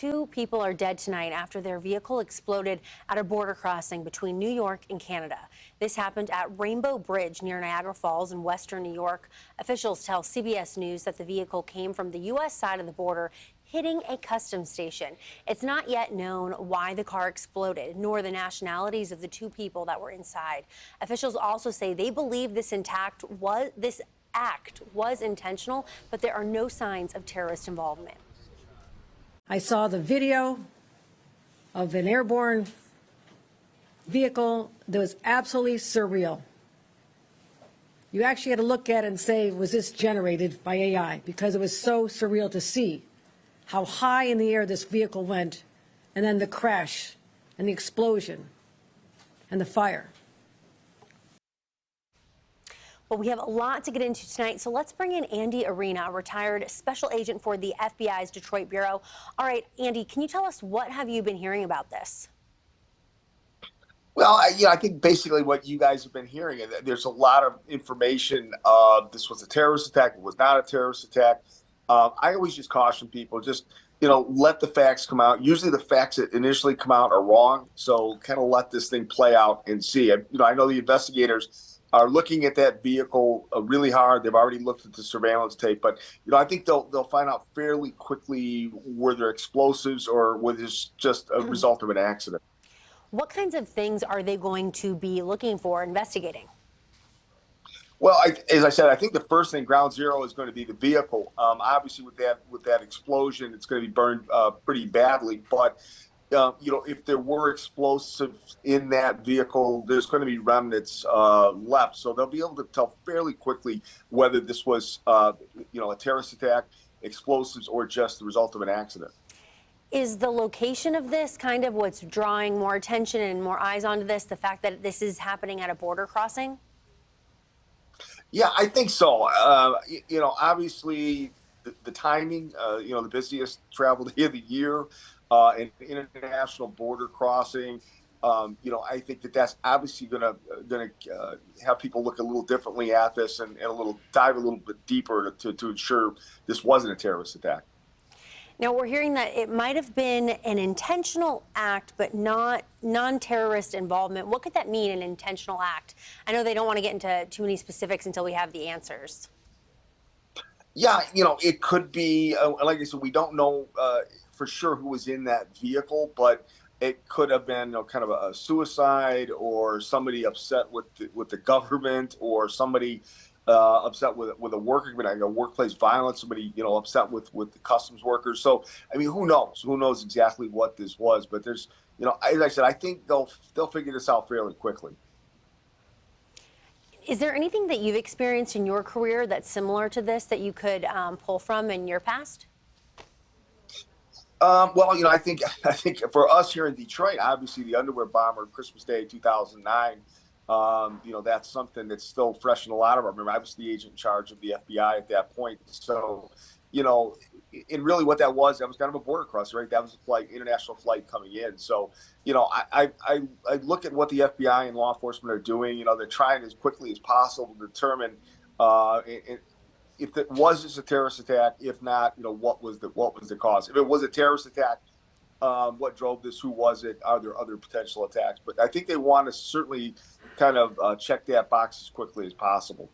two people are dead tonight after their vehicle exploded at a border crossing between New York and Canada. This happened at Rainbow Bridge near Niagara Falls in western New York. Officials tell CBS News that the vehicle came from the U.S. side of the border, hitting a customs station. It's not yet known why the car exploded, nor the nationalities of the two people that were inside. Officials also say they believe this act was intentional, but there are no signs of terrorist involvement. I saw the video of an airborne vehicle that was absolutely surreal. You actually had to look at it and say, was this generated by AI? Because it was so surreal to see how high in the air this vehicle went, and then the crash and the explosion and the fire. Well, we have a lot to get into tonight, so let's bring in Andy Arena, a retired special agent for the FBI's Detroit Bureau. All right, Andy, can you tell us what have you been hearing about this? Well, I think basically what you guys have been hearing, there's a lot of information. This was a terrorist attack. It was not a terrorist attack. I always just caution people, just, let the facts come out. Usually the facts that initially come out are wrong. So kind of let this thing play out and see. I know the investigators are looking at that vehicle really hard. They've already looked at the surveillance tape, but I think they'll find out fairly quickly were there explosives or was this just a result of an accident. What kinds of things are they going to be looking for, investigating? Well, as I said, I think the first thing, ground zero, is going to be the vehicle. Obviously, with that explosion, it's going to be burned pretty badly. But if there were explosives in that vehicle, there's going to be remnants left. So they'll be able to tell fairly quickly whether this was a terrorist attack, explosives, or just the result of an accident. Is the location of this kind of what's drawing more attention and more eyes onto this, the fact that this is happening at a border crossing? Yeah, I think so. Obviously the timing, the busiest travel day of the year, and international border crossing. I think that's obviously going to have people look a little differently at this and dive a little bit deeper to ensure this wasn't a terrorist attack. Now, we're hearing that it might have been an intentional act, but not non-terrorist involvement. What could that mean, an intentional act? I know they don't want to get into too many specifics until we have the answers. Yeah, it could be, like I said, we don't know for sure who was in that vehicle, but it could have been kind of a suicide or somebody upset with the government or somebody upset with a worker, like a workplace violence, somebody, upset with the customs workers. So, who knows? Who knows exactly what this was? But there's, as I said, I think they'll figure this out fairly quickly. Is there anything that you've experienced in your career that's similar to this that you could pull from in your past? Well, I think for us here in Detroit, obviously the underwear bomber, Christmas Day 2009. That's something that's still fresh in a lot of our memory. I was the agent in charge of the FBI at that point. So, and really what that was kind of a border crossing, right? That was a international flight coming in. So, I look at what the FBI and law enforcement are doing. They're trying as quickly as possible to determine if it was just a terrorist attack. If not, what was the cause? If it was a terrorist attack, what drove this? Who was it? Are there other potential attacks? But I think they want to certainly kind of check that box as quickly as possible.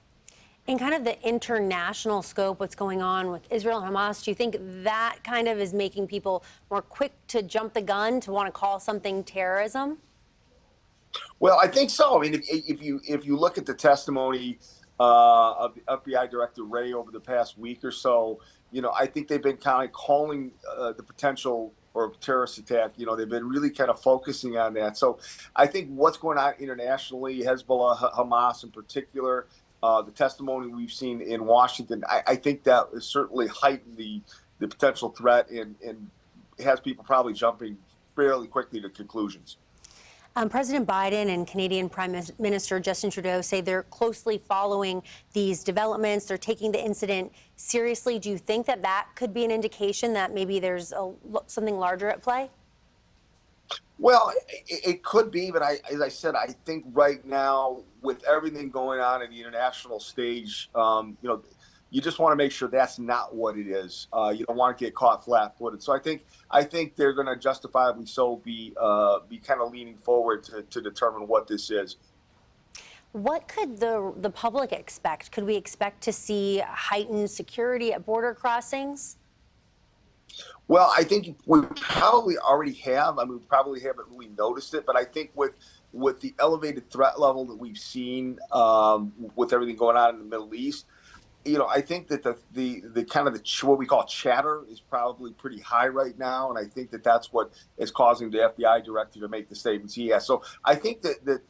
In kind of the international scope, what's going on with Israel and Hamas, do you think that kind of is making people more quick to jump the gun to want to call something terrorism? Well, I think so. If you look at the testimony of the FBI Director Wray over the past week or so, I think they've been kind of calling the potential or terrorist attack. They've been really kind of focusing on that. So I think what's going on internationally, Hezbollah, Hamas in particular, the testimony we've seen in Washington, I think that has certainly heightened the potential threat and has people probably jumping fairly quickly to conclusions. President Biden and Canadian Prime Minister Justin Trudeau say they're closely following these developments. They're taking the incident seriously. Do you think that could be an indication that maybe there's something larger at play? Well, it could be, but as I said, I think right now with everything going on in the international stage, you just want to make sure that's not what it is. You don't want to get caught flat-footed. So I think they're going to justifiably so be kind of leaning forward to determine what this is. What could the public expect? Could we expect to see heightened security at border crossings? Well, I think we probably already have. I mean, we probably haven't really noticed it, but I think with the elevated threat level that we've seen with everything going on in the Middle East, I think that the kind of what we call chatter is probably pretty high right now, and I think that that's what is causing the FBI director to make the statements he has. So I think that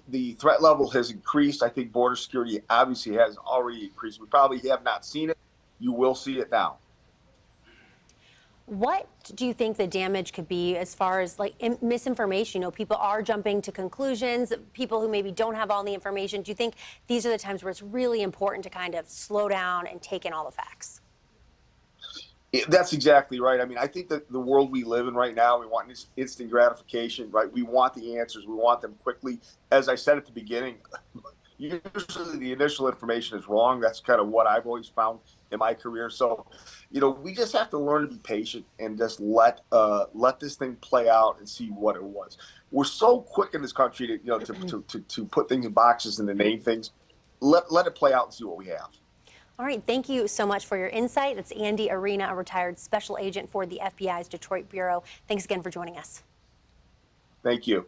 the threat level has increased. I think border security obviously has already increased. We probably have not seen it. You will see it now. What do you think the damage could be as far as like misinformation? People are jumping to conclusions, people who maybe don't have all the information. Do you think these are the times where it's really important to kind of slow down and take in all the facts? That's exactly right. I mean, I think that the world we live in right now, we want instant gratification, right? We want the answers. We want them quickly. As I said at the beginning, usually the initial information is wrong. That's kind of what I've always found in my career. So, we just have to learn to be patient and just let this thing play out and see what it was. We're so quick in this country to put things in boxes and to name things. Let it play out and see what we have. All right, thank you so much for your insight. That's Andy Arena, a retired special agent for the FBI's Detroit Bureau. Thanks again for joining us. Thank you.